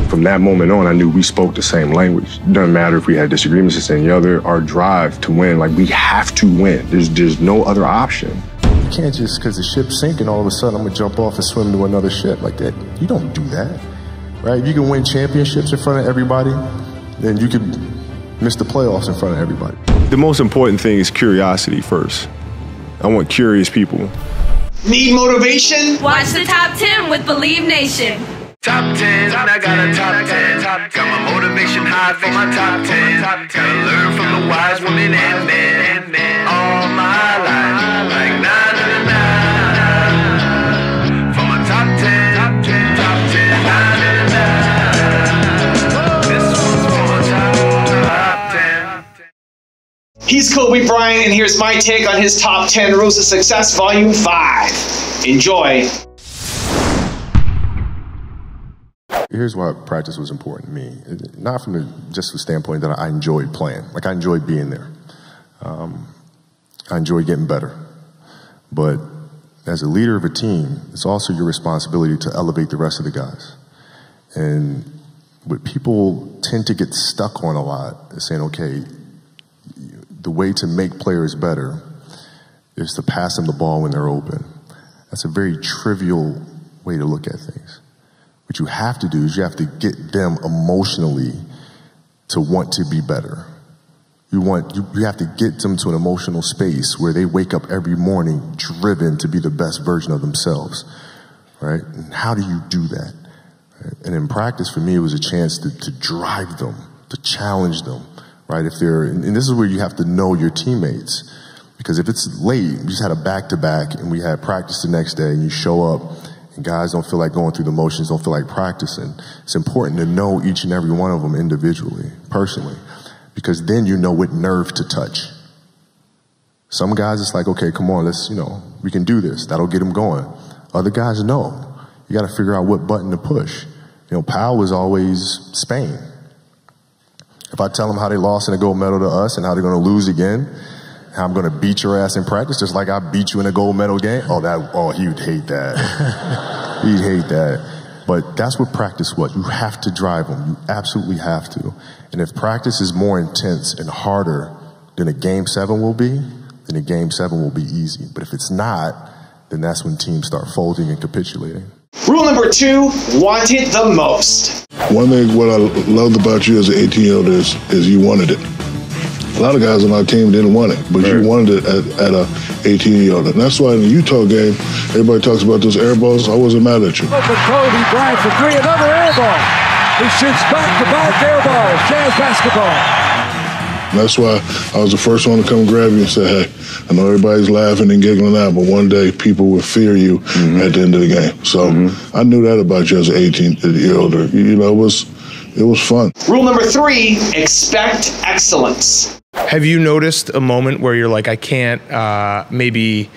From that moment on, I knew we spoke the same language. It doesn't matter if we had disagreements this and the other, our drive to win, like we have to win. There's no other option. You can't just, because the ship's sinking, all of a sudden I'm gonna jump off and swim to another ship like that. You don't do that, right? If you can win championships in front of everybody, then you can miss the playoffs in front of everybody. The most important thing is curiosity first. I want curious people. Need motivation? Watch the Top 10 with Believe Nation. Top 10, I got a top 10. Got my motivation high for my top 10. Gotta learn from the wise women and men. All my life, like 9 and 9. For my top 10, top 10, 9 and 9. This one's for my top 10. He's Kobe Bryant, and here's my take on his top 10 rules of success, volume 5. Enjoy. Here's why practice was important to me. Not from just the standpoint that I enjoyed playing. Like, I enjoyed being there. I enjoyed getting better. But as a leader of a team, it's also your responsibility to elevate the rest of the guys. And what people tend to get stuck on a lot is saying, okay, the way to make players better is to pass them the ball when they're open. That's a very trivial way to look at things. What you have to do is you have to get them emotionally to want to be better. You have to get them to an emotional space where they wake up every morning driven to be the best version of themselves, right? And how do you do that? Right? And in practice, for me, it was a chance to drive them, to challenge them, right? And this is where you have to know your teammates. Because if it's late, we just had a back-to-back and we had practice the next day and you show up and guys don't feel like going through the motions, don't feel like practicing. It's important to know each and every one of them individually, personally, because then you know what nerve to touch. Some guys, it's like, okay, come on, we can do this. That'll get them going. Other guys, no. You got to figure out what button to push. Powell was always Spain. If I tell them how they lost in a gold medal to us and how they're going to lose again, how I'm going to beat your ass in practice just like I beat you in a gold medal game, he would hate that. He'd hate that. But that's what practice was. You have to drive them. You absolutely have to. And if practice is more intense and harder than a Game 7 will be, then a Game 7 will be easy. But if it's not, then that's when teams start folding and capitulating. Rule number 2, want it the most. One thing what I loved about you as an 18-year-old is you wanted it. A lot of guys on our team didn't want it, but you wanted it at a 18-year-old. And that's why in the Utah game, everybody talks about those air balls. I wasn't mad at you. Open Kobe Bryant for 3, another air ball. He shoots back-to-back air balls. Jazz basketball. And that's why I was the first one to come grab you and say, hey, I know everybody's laughing and giggling now, but one day people will fear you at the end of the game. So I knew that about you as an 18-year-old. It was fun. Rule number 3, expect excellence. Have you noticed a moment where you're like, I can't be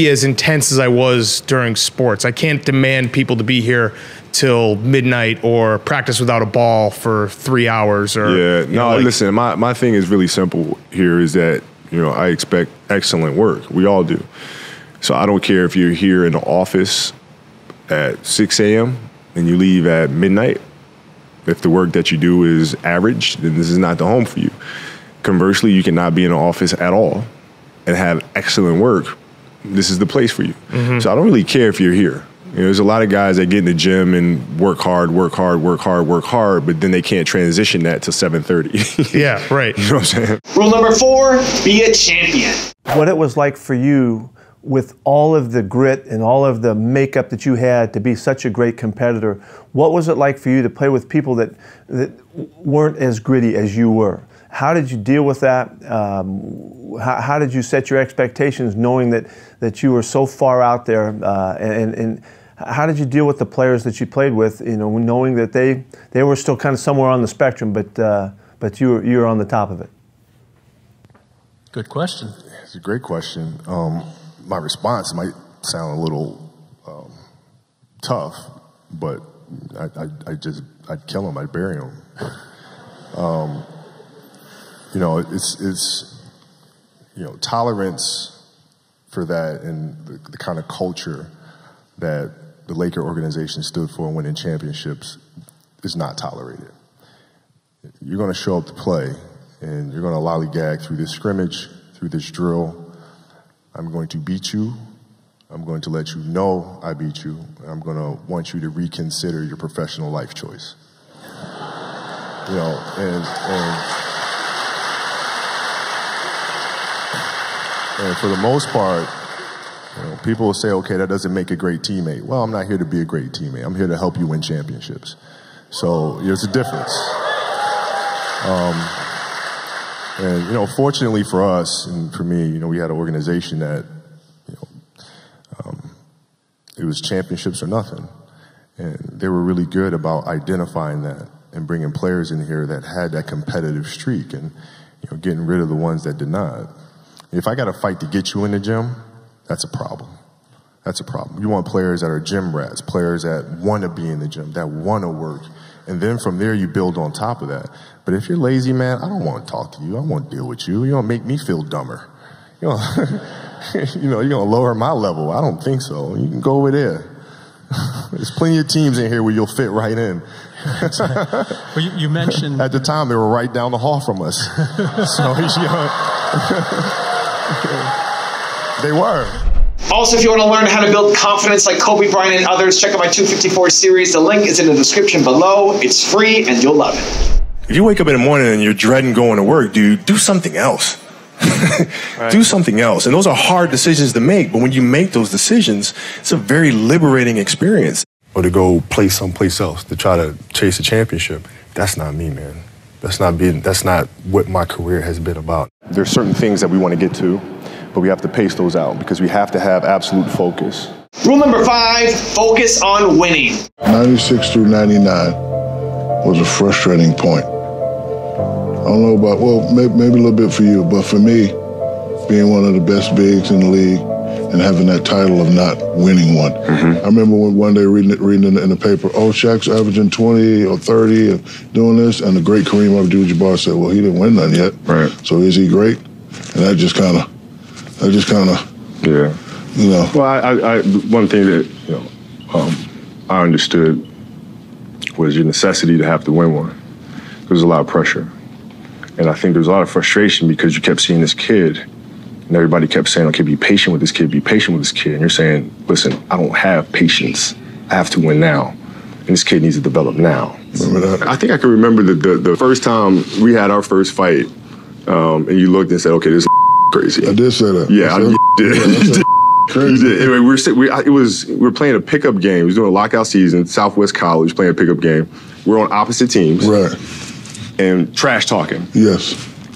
as intense as I was during sports. I can't demand people to be here till midnight or practice without a ball for 3 hours. Listen, my thing is really simple here is that, I expect excellent work. We all do. So I don't care if you're here in the office at 6 a.m. and you leave at midnight. If the work that you do is average, then this is not the home for you. Conversely, you cannot be in an office at all and have excellent work. This is the place for you. So I don't really care if you're here. There's a lot of guys that get in the gym and work hard, but then they can't transition that to 7:30. Yeah, right. You know what I'm saying? Rule number 4, be a champion. What it was like for you with all of the grit and all of the makeup that you had to be such a great competitor, what was it like for you to play with people that weren't as gritty as you were? How did you deal with that? How did you set your expectations knowing that you were so far out there? And how did you deal with the players that you played with, knowing that they were still kind of somewhere on the spectrum, but you were on the top of it? Good question. It's a great question. My response might sound a little tough, but I'd kill him, I'd bury him. It's tolerance for that and the kind of culture that the Laker organization stood for winning championships is not tolerated. You're going to show up to play, and you're going to lollygag through this scrimmage, through this drill. I'm going to beat you. I'm going to let you know I beat you. I'm going to want you to reconsider your professional life choice. You know, and for the most part, you know, people will say, okay, that doesn't make a great teammate. Well, I'm not here to be a great teammate. I'm here to help you win championships. So there's a difference. And, you know, fortunately for us and for me, you know, we had an organization that, you know, it was championships or nothing. And they were really good about identifying that and bringing players in here that had that competitive streak and, you know, getting rid of the ones that did not. If I got to fight to get you in the gym, that's a problem. That's a problem. You want players that are gym rats, players that want to be in the gym, that want to work. And then from there, you build on top of that. But if you're lazy, man, I don't want to talk to you. I don't want to deal with you. You don't make me feel dumber. You know, you know, you're going to lower my level. I don't think so. You can go over there. There's plenty of teams in here where you'll fit right in. Well, you mentioned... At the time, they were right down the hall from us. So, you know, they were. Also, if you want to learn how to build confidence like Kobe Bryant and others, check out my 254 series. The link is in the description below. It's free, and you'll love it. If you wake up in the morning and you're dreading going to work, dude, do something else. Right. Do something else. And those are hard decisions to make. But when you make those decisions, it's a very liberating experience. Or to go play someplace else, to try to chase a championship. That's not me, man. That's not what my career has been about. There's certain things that we want to get to, but we have to pace those out because we have to have absolute focus. Rule number 5, focus on winning. 96 through 99 was a frustrating point. I don't know about, well, maybe a little bit for you, but for me, being one of the best bigs in the league and having that title of not winning one. I remember one day reading in the paper, oh, Shaq's averaging 20 or 30 and doing this, and the great Kareem Abdul-Jabbar said, well, he didn't win none yet. Right. So is he great? And that just kind of, yeah. You know. Well, I one thing that, you know, I understood was your necessity to have to win one. There was a lot of pressure. And I think there was a lot of frustration because you kept seeing this kid and everybody kept saying, okay, be patient with this kid, be patient with this kid. And you're saying, listen, I don't have patience. I have to win now. And this kid needs to develop now. Remember that? I think I can remember the first time we had our first fight and you looked and said, okay, this is crazy. I did say that. Yeah, you did. Crazy. You did. Anyway, we were playing a pickup game. We was doing a lockout season, Southwest College, playing a pickup game. We're on opposite teams. Right. And trash talking. Yes.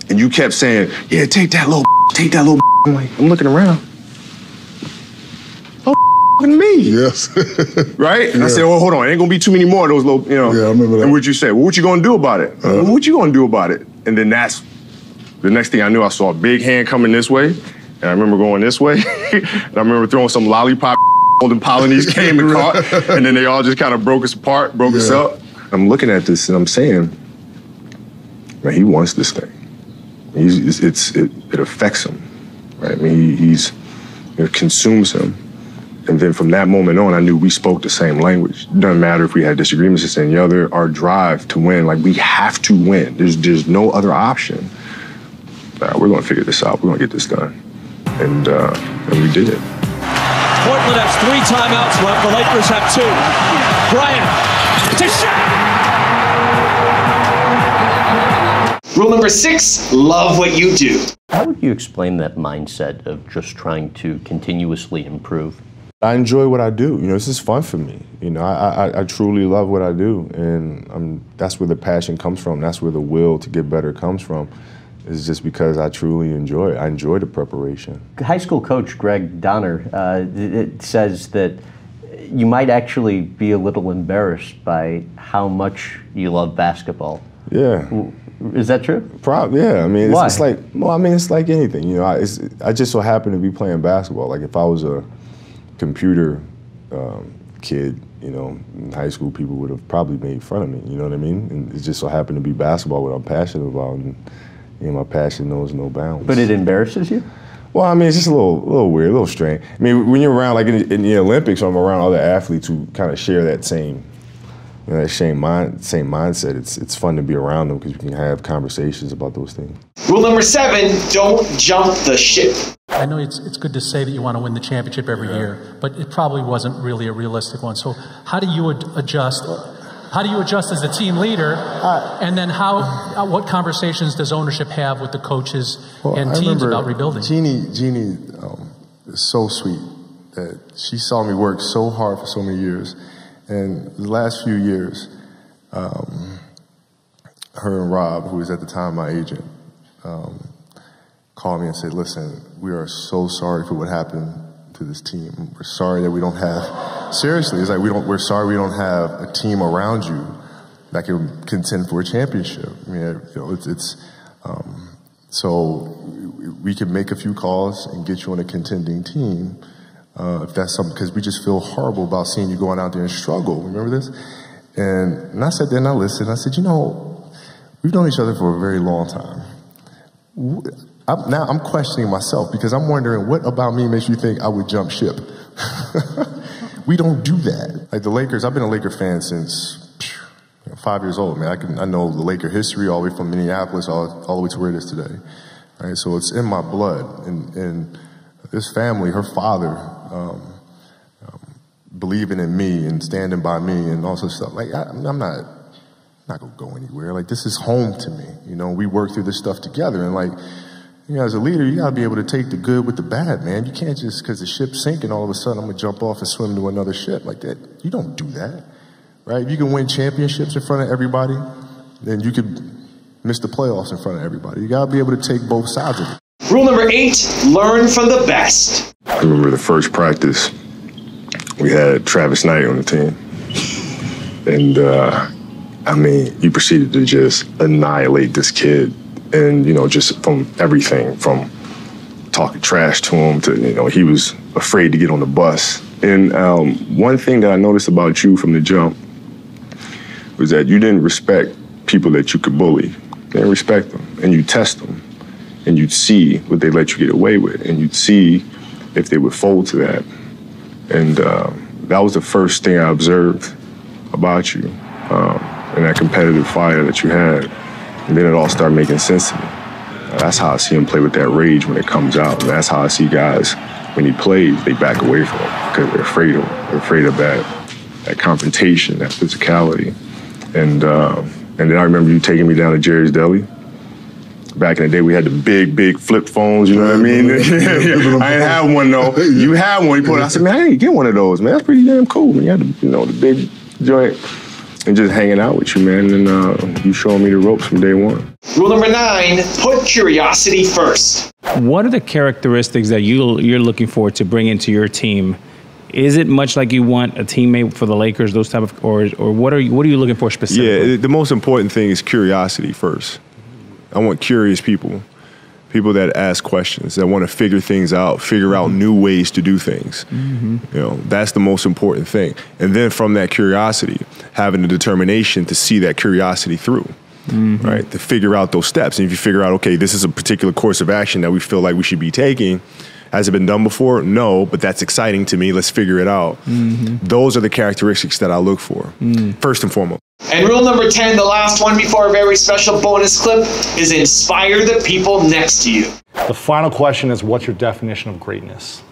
And you kept saying, yeah, take that little I'm like, I'm looking around. Oh, me. Yes. Right? And I said, oh, hold on, ain't gonna be too many more of those little, you know. Yeah, I remember that. And what'd you say? Well, what you gonna do about it? Well, what you gonna do about it? And then that's, the next thing I knew, I saw a big hand coming this way. And I remember going this way. And I remember throwing some lollipop and Polynese came and caught. And then they all just kind of broke us apart, broke us up. I'm looking at this and I'm saying, man, he wants this thing. It affects him, right? I mean, it consumes him. And then from that moment on, I knew we spoke the same language. It doesn't matter if we had disagreements this and the other, our drive to win, like we have to win. There's no other option. We're gonna figure this out, we're gonna get this done. And we did it. Portland has 3 timeouts left, the Lakers have 2. Bryant to Shaq! Rule number 6, love what you do. How would you explain that mindset of just trying to continuously improve? I enjoy what I do. You know, this is fun for me. You know, I truly love what I do, and that's where the passion comes from. That's where the will to get better comes from. It's just because I truly enjoy it. I enjoy the preparation. High school coach Greg Donner it says that you might actually be a little embarrassed by how much you love basketball. Yeah. Is that true? Probably, yeah. I mean, Why? It's like, well, I mean, it's like anything. You know, I just so happen to be playing basketball. Like if I was a computer kid, you know, in high school, people would have probably made fun of me. You know what I mean? And it just so happened to be basketball, what I'm passionate about, and you know, my passion knows no bounds. But it embarrasses you? Well, I mean, it's just a little weird, a little strange. I mean, when you're around, like in the Olympics, I'm around other athletes who kind of share that same you know, that same mindset. It's fun to be around them because you can have conversations about those things. Rule number 7, don't jump the ship. I know it's good to say that you want to win the championship every year, but it probably wasn't really a realistic one. So how do you adjust? How do you adjust as the team leader? And then what conversations does ownership have with the coaches and teams about rebuilding? Jeannie is so sweet that she saw me work so hard for so many years. And the last few years, her and Rob, who was at the time my agent, called me and said, listen, we are so sorry for what happened to this team. We're sorry that we don't have, seriously, it's like we're sorry we don't have a team around you that can contend for a championship. I mean, you know, so we can make a few calls and get you on a contending team. If that's something, because we just feel horrible about seeing you going out there and struggle. Remember this? And I sat there and I listened. I said, you know, we've known each other for a very long time. Now I'm questioning myself because I'm wondering what about me makes you think I would jump ship? We don't do that. Like the Lakers, I've been a Laker fan since 5 years old, man. I know the Laker history all the way from Minneapolis all the way to where it is today. Right? So it's in my blood. And this family, her father, believing in me and standing by me and all sorts of stuff. Like I'm not gonna go anywhere. Like this is home to me. You know, we work through this stuff together, and like, you know, as a leader, you gotta be able to take the good with the bad, man. You can't just, because the ship's sinking, all of a sudden I'm gonna jump off and swim to another ship like that. You don't do that, right? If you can win championships in front of everybody, then you could miss the playoffs in front of everybody. You gotta be able to take both sides of it. Rule number 8, learn from the best. I remember the first practice, we had Travis Knight on the team. And, I mean, you proceeded to just annihilate this kid. And, you know, just from everything, from talking trash to him to, you know, he was afraid to get on the bus. And one thing that I noticed about you from the jump was that you didn't respect people that you could bully. You didn't respect them. And you test them. And you'd see what they let you get away with. And you'd see if they would fold to that. And that was the first thing I observed about you, and that competitive fire that you had. And then it all started making sense to me. That's how I see him play with that rage when it comes out. And that's how I see guys, when he plays, they back away from him because they're afraid of him. They're afraid of that confrontation, that physicality. And then I remember you taking me down to Jerry's Deli. Back in the day, we had the big flip phones, you know what I mean? I didn't have one, though. You had one. You put it, I said, man, I didn't get one of those, man. That's pretty damn cool. You had the, you know, the big joint and just hanging out with you, man. And you showing me the ropes from day one. Rule number 9, put curiosity first. What are the characteristics that you're looking for to bring into your team? Is it much like you want a teammate for the Lakers, those type of, or what are you looking for specifically? Yeah, the most important thing is curiosity first. I want curious people that ask questions, that want to figure things out, figure out new ways to do things. You know, that's the most important thing. And then from that curiosity, having the determination to see that curiosity through, right? To figure out those steps. And if you figure out, okay, this is a particular course of action that we feel like we should be taking. Has it been done before? No, but that's exciting to me. Let's figure it out. Those are the characteristics that I look for, first and foremost. And rule number 10, the last one before a very special bonus clip, is inspire the people next to you. The final question is, what's your definition of greatness?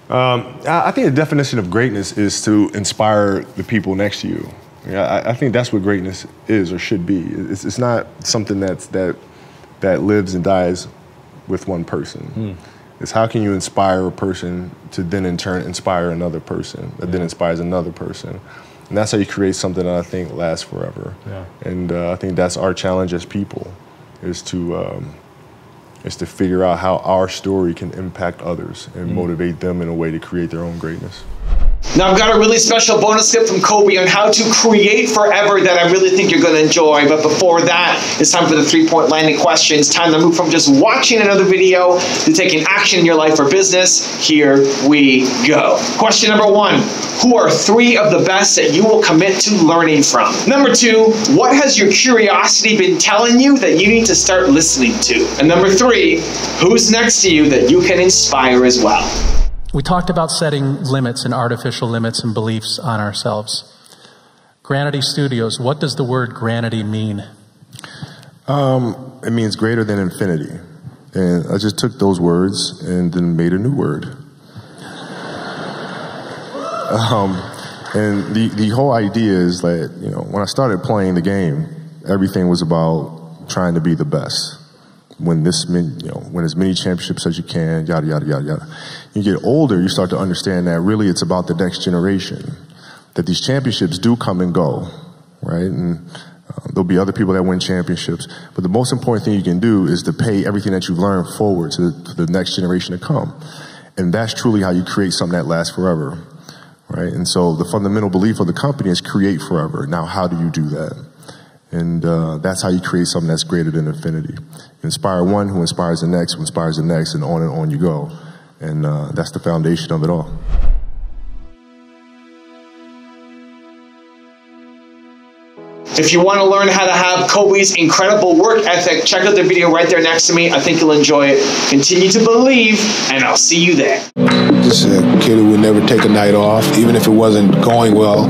I think the definition of greatness is to inspire the people next to you. I think that's what greatness is or should be. It's not something that lives and dies with one person. It's how can you inspire a person to then in turn inspire another person that then inspires another person. And that's how you create something that I think lasts forever. And I think that's our challenge as people, is to figure out how our story can impact others and motivate them in a way to create their own greatness. Now I've got a really special bonus tip from Kobe on how to create forever that I really think you're going to enjoy. But before that, it's time for the 3-point landing questions. Time to move from just watching another video to taking action in your life or business. Here we go. Question number 1, who are 3 of the best that you will commit to learning from? Number 2, what has your curiosity been telling you that you need to start listening to? And number 3, who's next to you that you can inspire as well? We talked about setting limits and artificial limits and beliefs on ourselves. Granity Studios, what does the word granity mean? It means greater than infinity. And I just took those words and then made a new word. And the whole idea is that, you know, when I started playing the game, everything was about trying to be the best. Win as many championships as you can, yada, yada, yada, yada. You get older, you start to understand that really it's about the next generation. That these championships do come and go, right? And there'll be other people that win championships. But the most important thing you can do is to pay everything that you've learned forward to the next generation to come. And that's truly how you create something that lasts forever, right? And so the fundamental belief of the company is create forever. Now, how do you do that? And that's how you create something that's greater than infinity. You inspire one who inspires the next, who inspires the next, and on you go. And that's the foundation of it all. If you want to learn how to have Kobe's incredible work ethic, check out the video right there next to me. I think you'll enjoy it. Continue to believe, and I'll see you there. Just a kid who would never take a night off. Even if it wasn't going well,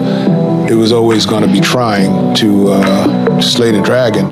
it was always going to be trying to slay the dragon.